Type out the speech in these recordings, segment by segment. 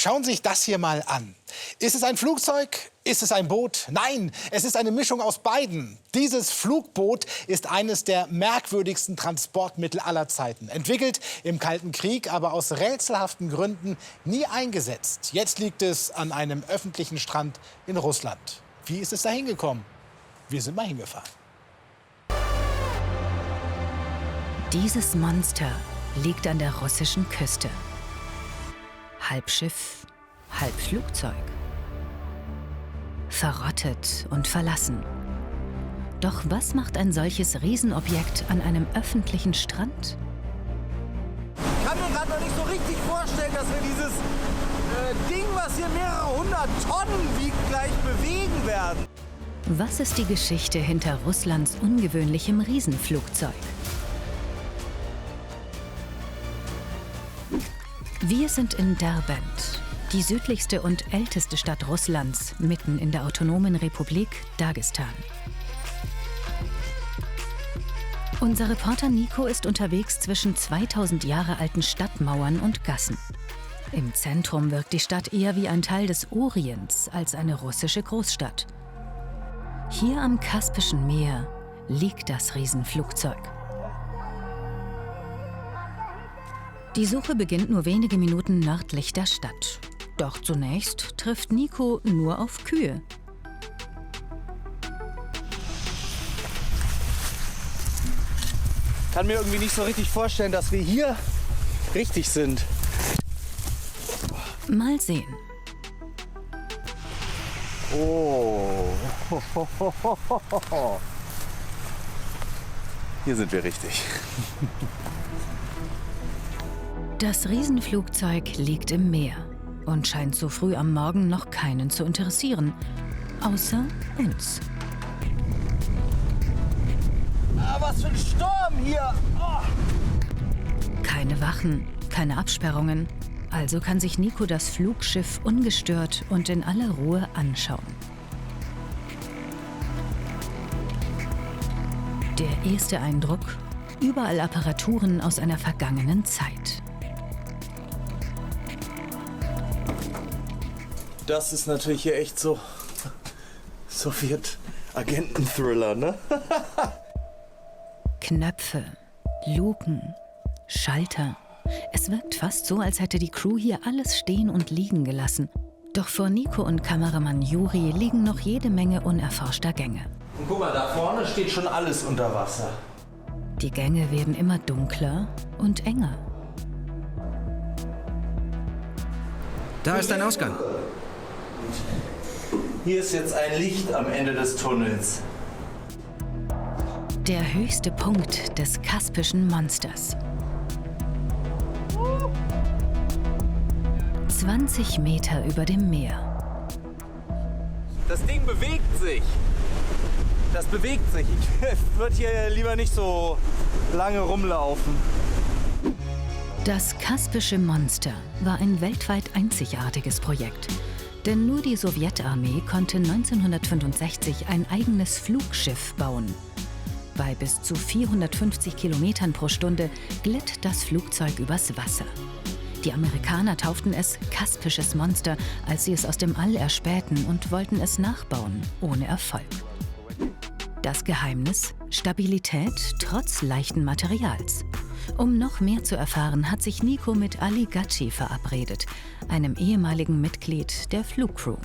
Schauen Sie sich das hier mal an. Ist es ein Flugzeug? Ist es ein Boot? Nein, es ist eine Mischung aus beiden. Dieses Flugboot ist eines der merkwürdigsten Transportmittel aller Zeiten. Entwickelt im Kalten Krieg, aber aus rätselhaften Gründen nie eingesetzt. Jetzt liegt es an einem öffentlichen Strand in Russland. Wie ist es da hingekommen? Wir sind mal hingefahren. Dieses Monster liegt an der russischen Küste. Halb Schiff, halb Flugzeug. Verrottet und verlassen. Doch was macht ein solches Riesenobjekt an einem öffentlichen Strand? Ich kann mir gerade noch nicht so richtig vorstellen, dass wir dieses Ding, was hier mehrere hundert Tonnen wiegt, gleich bewegen werden. Was ist die Geschichte hinter Russlands ungewöhnlichem Riesenflugzeug? Wir sind in Derbent, die südlichste und älteste Stadt Russlands, mitten in der autonomen Republik Dagestan. Unser Reporter Nico ist unterwegs zwischen 2000 Jahre alten Stadtmauern und Gassen. Im Zentrum wirkt die Stadt eher wie ein Teil des Orients als eine russische Großstadt. Hier am Kaspischen Meer liegt das Riesenflugzeug. Die Suche beginnt nur wenige Minuten nördlich der Stadt. Doch zunächst trifft Nico nur auf Kühe. Ich kann mir irgendwie nicht so richtig vorstellen, dass wir hier richtig sind. Mal sehen. Oh. Hier sind wir richtig. Das Riesenflugzeug liegt im Meer und scheint so früh am Morgen noch keinen zu interessieren. Außer uns. Ah, was für ein Sturm hier! Oh. Keine Wachen, keine Absperrungen. Also kann sich Nico das Flugschiff ungestört und in aller Ruhe anschauen. Der erste Eindruck: überall Apparaturen aus einer vergangenen Zeit. Das ist natürlich hier echt so Sowjet-Agenten-Thriller, ne? Knöpfe, Luken, Schalter. Es wirkt fast so, als hätte die Crew hier alles stehen und liegen gelassen. Doch vor Nico und Kameramann Juri liegen noch jede Menge unerforschter Gänge. Und guck mal, da vorne steht schon alles unter Wasser. Die Gänge werden immer dunkler und enger. Da ist ein Ausgang. Hier ist jetzt ein Licht am Ende des Tunnels. Der höchste Punkt des Kaspischen Monsters. 20 Meter über dem Meer. Das Ding bewegt sich. Das bewegt sich. Ich würde hier lieber nicht so lange rumlaufen. Das Kaspische Monster war ein weltweit einzigartiges Projekt. Denn nur die Sowjetarmee konnte 1965 ein eigenes Flugschiff bauen. Bei bis zu 450 Kilometern pro Stunde glitt das Flugzeug übers Wasser. Die Amerikaner tauften es Kaspisches Monster, als sie es aus dem All erspähten und wollten es nachbauen, ohne Erfolg. Das Geheimnis? Stabilität trotz leichten Materials. Um noch mehr zu erfahren, hat sich Nico mit Ali Gaci verabredet, einem ehemaligen Mitglied der Flugcrew.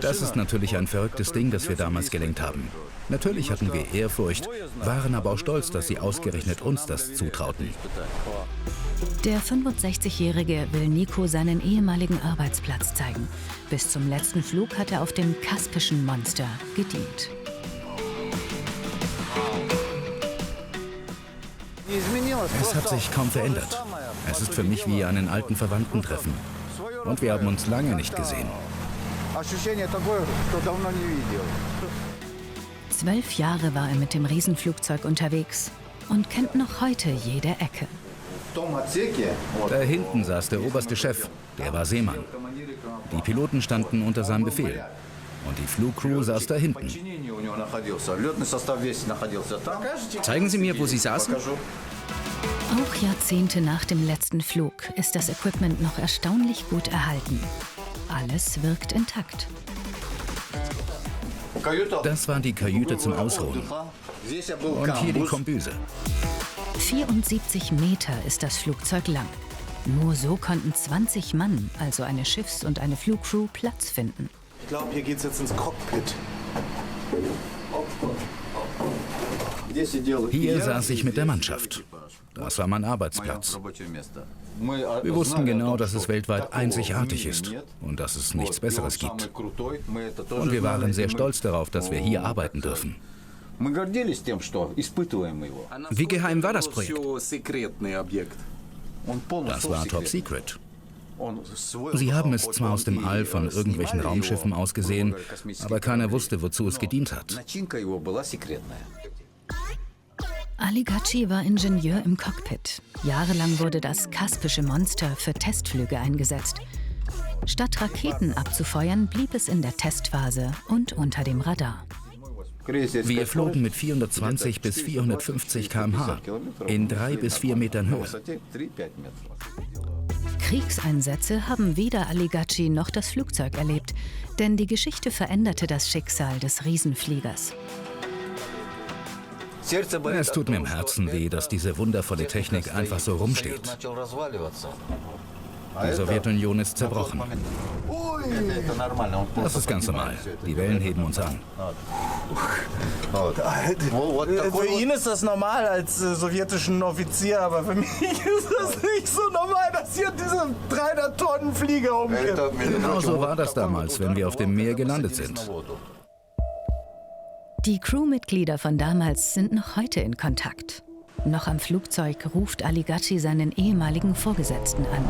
Das ist natürlich ein verrücktes Ding, das wir damals gelenkt haben. Natürlich hatten wir Ehrfurcht, waren aber auch stolz, dass sie ausgerechnet uns das zutrauten. Der 65-Jährige will Nico seinen ehemaligen Arbeitsplatz zeigen. Bis zum letzten Flug hat er auf dem Kaspischen Monster gedient. Es hat sich kaum verändert. Es ist für mich wie einen alten Verwandten treffen. Und wir haben uns lange nicht gesehen. 12 Jahre war er mit dem Riesenflugzeug unterwegs und kennt noch heute jede Ecke. Da hinten saß der oberste Chef, der war Seemann. Die Piloten standen unter seinem Befehl. Und die Flugcrew saß da hinten. Zeigen Sie mir, wo Sie saßen. Auch Jahrzehnte nach dem letzten Flug ist das Equipment noch erstaunlich gut erhalten. Alles wirkt intakt. Das war die Kajüte zum Ausruhen. Und hier die Kombüse. 74 Meter ist das Flugzeug lang. Nur so konnten 20 Mann, also eine Schiffs- und eine Flugcrew, Platz finden. Ich glaube, hier geht's jetzt ins Cockpit. Hier saß ich mit der Mannschaft. Das war mein Arbeitsplatz. Wir wussten genau, dass es weltweit einzigartig ist und dass es nichts Besseres gibt. Und wir waren sehr stolz darauf, dass wir hier arbeiten dürfen. Wie geheim war das Projekt? Das war top secret. Sie haben es zwar aus dem All von irgendwelchen Raumschiffen aus gesehen, aber keiner wusste, wozu es gedient hat. Ali Ghazzi war Ingenieur im Cockpit. Jahrelang wurde das Kaspische Monster für Testflüge eingesetzt. Statt Raketen abzufeuern, blieb es in der Testphase und unter dem Radar. Wir flogen mit 420 bis 450 km/h in 3 bis 4 Metern Höhe. Kriegseinsätze haben weder Ali Ghazzi noch das Flugzeug erlebt, denn die Geschichte veränderte das Schicksal des Riesenfliegers. Es tut mir im Herzen weh, dass diese wundervolle Technik einfach so rumsteht. Die Sowjetunion ist zerbrochen. Das ist ganz normal. Die Wellen heben uns an. Für ihn ist das normal als sowjetischen Offizier, aber für mich ist das nicht so normal, dass hier diese 300 Tonnen Flieger umkippt. Genau so war das damals, wenn wir auf dem Meer gelandet sind. Die Crewmitglieder von damals sind noch heute in Kontakt. Noch am Flugzeug ruft Ali Ghazzi seinen ehemaligen Vorgesetzten an.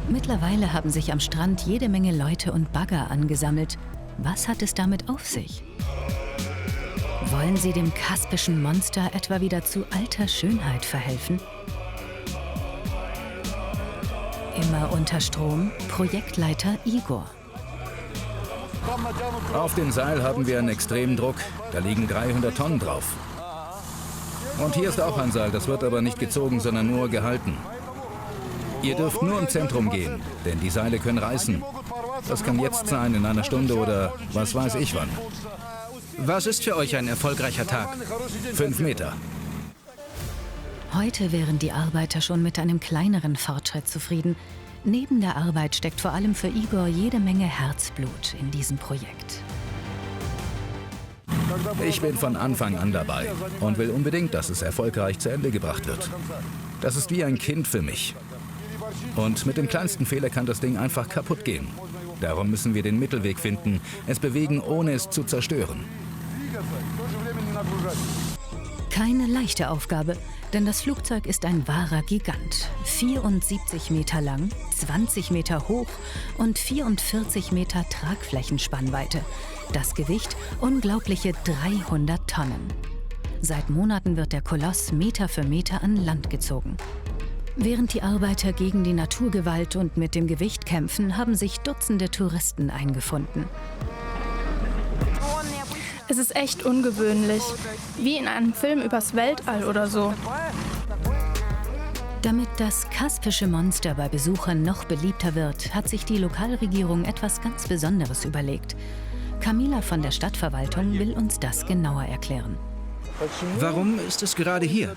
Mittlerweile haben sich am Strand jede Menge Leute und Bagger angesammelt. Was hat es damit auf sich? Wollen sie dem Kaspischen Monster etwa wieder zu alter Schönheit verhelfen? Immer unter Strom, Projektleiter Igor. Auf dem Seil haben wir einen extremen Druck. Da liegen 300 Tonnen drauf. Und hier ist auch ein Seil, das wird aber nicht gezogen, sondern nur gehalten. Ihr dürft nur im Zentrum gehen, denn die Seile können reißen. Das kann jetzt sein, in einer Stunde oder was weiß ich wann. Was ist für euch ein erfolgreicher Tag? 5 Meter. Heute wären die Arbeiter schon mit einem kleineren Fortschritt zufrieden. Neben der Arbeit steckt vor allem für Igor jede Menge Herzblut in diesem Projekt. Ich bin von Anfang an dabei und will unbedingt, dass es erfolgreich zu Ende gebracht wird. Das ist wie ein Kind für mich. Und mit dem kleinsten Fehler kann das Ding einfach kaputt gehen. Darum müssen wir den Mittelweg finden, es bewegen, ohne es zu zerstören. Keine leichte Aufgabe, denn das Flugzeug ist ein wahrer Gigant. 74 Meter lang, 20 Meter hoch und 44 Meter Tragflächenspannweite. Das Gewicht unglaubliche 300 Tonnen. Seit Monaten wird der Koloss Meter für Meter an Land gezogen. Während die Arbeiter gegen die Naturgewalt und mit dem Gewicht kämpfen, haben sich Dutzende Touristen eingefunden. Es ist echt ungewöhnlich, wie in einem Film übers Weltall oder so. Damit das Kaspische Monster bei Besuchern noch beliebter wird, hat sich die Lokalregierung etwas ganz Besonderes überlegt. Camila von der Stadtverwaltung will uns das genauer erklären. Warum ist es gerade hier?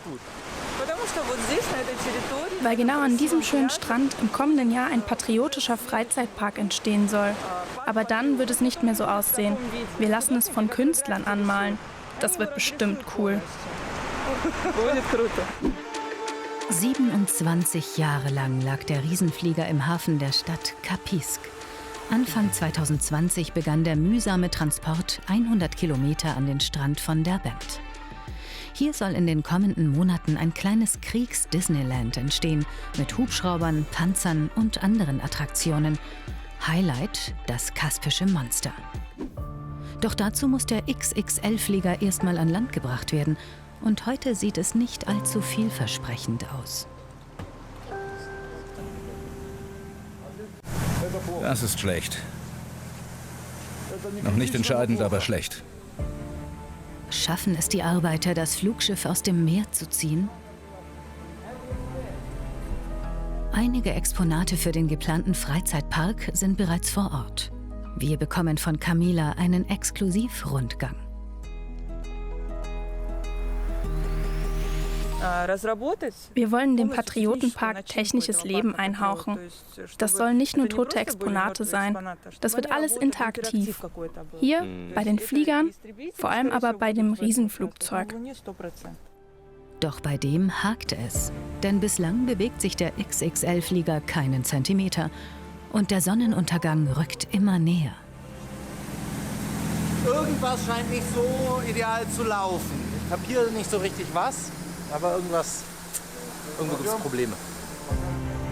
Weil genau an diesem schönen Strand im kommenden Jahr ein patriotischer Freizeitpark entstehen soll. Aber dann wird es nicht mehr so aussehen. Wir lassen es von Künstlern anmalen. Das wird bestimmt cool. 27 Jahre lang lag der Riesenflieger im Hafen der Stadt Kapisk. Anfang 2020 begann der mühsame Transport 100 Kilometer an den Strand von Derbent. Hier soll in den kommenden Monaten ein kleines Kriegs-Disneyland entstehen, mit Hubschraubern, Panzern und anderen Attraktionen. Highlight: das Kaspische Monster. Doch dazu muss der XXL-Flieger erstmal an Land gebracht werden. Und heute sieht es nicht allzu vielversprechend aus. Das ist schlecht. Noch nicht entscheidend, aber schlecht. Schaffen es die Arbeiter, das Flugschiff aus dem Meer zu ziehen? Einige Exponate für den geplanten Freizeitpark sind bereits vor Ort. Wir bekommen von Camila einen Exklusivrundgang. Wir wollen dem Patriotenpark technisches Leben einhauchen. Das sollen nicht nur tote Exponate sein. Das wird alles interaktiv. Hier, bei den Fliegern, vor allem aber bei dem Riesenflugzeug. Doch bei dem hakt es. Denn bislang bewegt sich der XXL-Flieger keinen Zentimeter. Und der Sonnenuntergang rückt immer näher. Irgendwas scheint nicht so ideal zu laufen. Ich kapiere nicht so richtig was, aber irgendwo gibt es Probleme.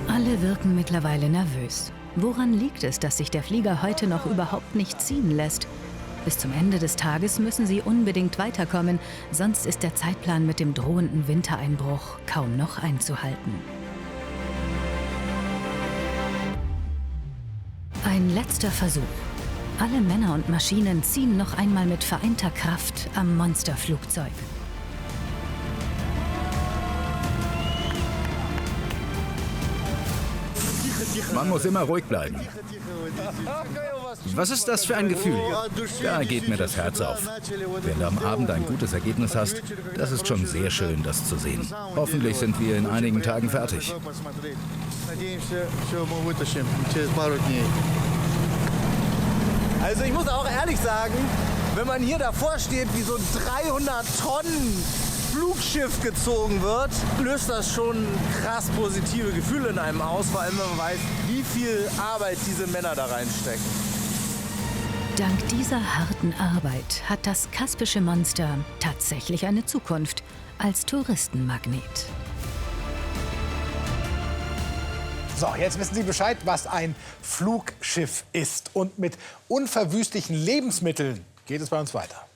Alle wirken mittlerweile nervös. Woran liegt es, dass sich der Flieger heute noch überhaupt nicht ziehen lässt? Bis zum Ende des Tages müssen sie unbedingt weiterkommen, sonst ist der Zeitplan mit dem drohenden Wintereinbruch kaum noch einzuhalten. Ein letzter Versuch. Alle Männer und Maschinen ziehen noch einmal mit vereinter Kraft am Monsterflugzeug. Man muss immer ruhig bleiben. Was ist das für ein Gefühl? Da geht mir das Herz auf. Wenn du am Abend ein gutes Ergebnis hast, das ist schon sehr schön, das zu sehen. Hoffentlich sind wir in einigen Tagen fertig. Also ich muss auch ehrlich sagen, wenn man hier davor steht, wie so ein 300 Tonnen Flugschiff gezogen wird, löst das schon krass positive Gefühle in einem aus, vor allem wenn man weiß, wie viel Arbeit diese Männer da reinstecken. Dank dieser harten Arbeit hat das Kaspische Monster tatsächlich eine Zukunft als Touristenmagnet. So, jetzt wissen Sie Bescheid, was ein Flugschiff ist. Und mit unverwüstlichen Lebensmitteln geht es bei uns weiter.